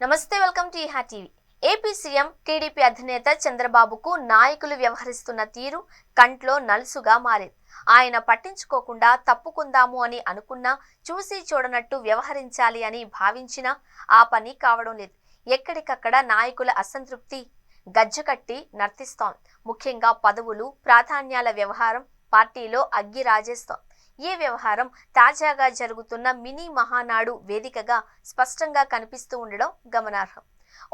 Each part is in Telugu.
నమస్తే, welcome to Eeha TV. AP CM TDP అధినేత చంద్రబాబుకు నాయకులు వ్యవహరిస్తున్న తీరు కంట్లో నలుసుగా మారింది. ఆయన పట్టించుకోకుండా తప్పుకుందాము అని అనుకున్నా, చూసి చూడనట్టు వ్యవహరించాలి అని భావించినా ఆ పని కావడం లేదు. ఎక్కడికక్కడ నాయకుల అసంతృప్తి గజ్జకట్టి నర్తిస్తోంది. ముఖ్యంగా పదవులు, ప్రాధాన్యాల వ్యవహారం పార్టీలో అగ్గి రాజేస్తోంది. ఈ వ్యవహారం తాజాగా జరుగుతున్న మినీ మహానాడు వేదికగా స్పష్టంగా కనిపిస్తూ ఉండడం గమనార్హం.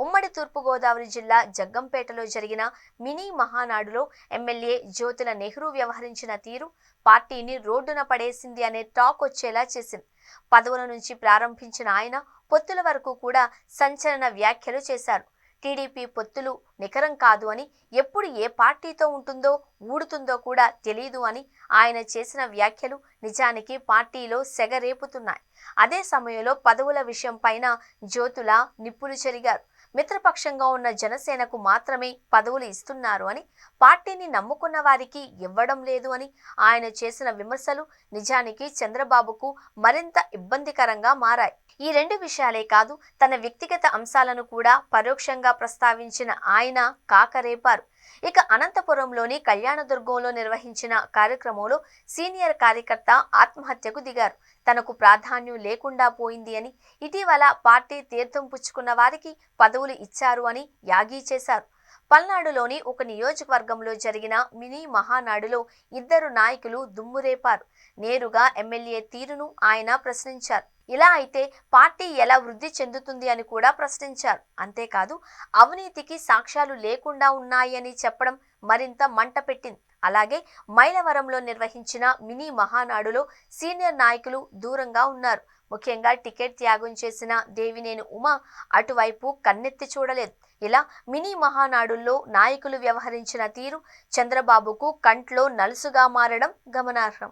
ఉమ్మడి తూర్పుగోదావరి జిల్లా జగ్గంపేటలో జరిగిన మినీ మహానాడులో ఎమ్మెల్యే జ్యోతుల నెహ్రూ వ్యవహరించిన తీరు పార్టీని రోడ్డున పడేసింది అనే టాక్ వచ్చేలా చేసింది. పదవుల నుంచి ప్రారంభించిన ఆయన పొత్తుల వరకు కూడా సంచలన వ్యాఖ్యలు చేశారు. టీడీపీ పొత్తులు నికరం కాదు అని, ఎప్పుడు ఏ పార్టీతో ఉంటుందో ఊడుతుందో కూడా తెలియదు అని ఆయన చేసిన వ్యాఖ్యలు నిజానికి పార్టీలో సెగరేపుతున్నాయి. అదే సమయంలో పదవుల విషయం పైన జ్యోతుల నిప్పులు చెరిగారు. మిత్రపక్షంగా ఉన్న జనసేనకు మాత్రమే పదవులు ఇస్తున్నారు అని, పార్టీని నమ్ముకున్న వారికి ఇవ్వడం లేదు అని ఆయన చేసిన విమర్శలు నిజానికి చంద్రబాబుకు మరింత ఇబ్బందికరంగా మారాయి. ఈ రెండు విషయాలే కాదు, తన వ్యక్తిగత అంశాలను కూడా పరోక్షంగా ప్రస్తావించిన ఆయన కాకరేపారు. ఇక అనంతపురంలోని కళ్యాణదుర్గంలో నిర్వహించిన కార్యక్రమంలో సీనియర్ కార్యకర్త ఆత్మహత్యకు దిగారు. తనకు ప్రాధాన్యం లేకుండా పోయింది అని, ఇటీవల పార్టీ తీర్థం పుచ్చుకున్న వారికి పదవులు ఇచ్చారు అని యాగీ చేశారు. పల్నాడులోని ఒక నియోజకవర్గంలో జరిగిన మినీ మహానాడులో ఇద్దరు నాయకులు దుమ్మురేపారు. నేరుగా ఎమ్మెల్యే తీరును ఆయన ప్రశ్నించారు. ఇలా అయితే పార్టీ ఎలా వృద్ధి చెందుతుంది అని కూడా ప్రశ్నించారు. అంతేకాదు, అవినీతికి సాక్ష్యాలు లేకుండా ఉన్నాయని చెప్పడం మరింత మంట పెట్టింది. అలాగే మైలవరంలో నిర్వహించిన మినీ మహానాడులో సీనియర్ నాయకులు దూరంగా ఉన్నారు. ముఖ్యంగా టికెట్ త్యాగం చేసిన దేవినేని ఉమా అటువైపు కన్నెత్తి చూడలేదు. ఇలా మినీ మహానాడుల్లో నాయకులు వ్యవహరించిన తీరు చంద్రబాబుకు కంట్లో నలుసుగా మారడం గమనార్హం.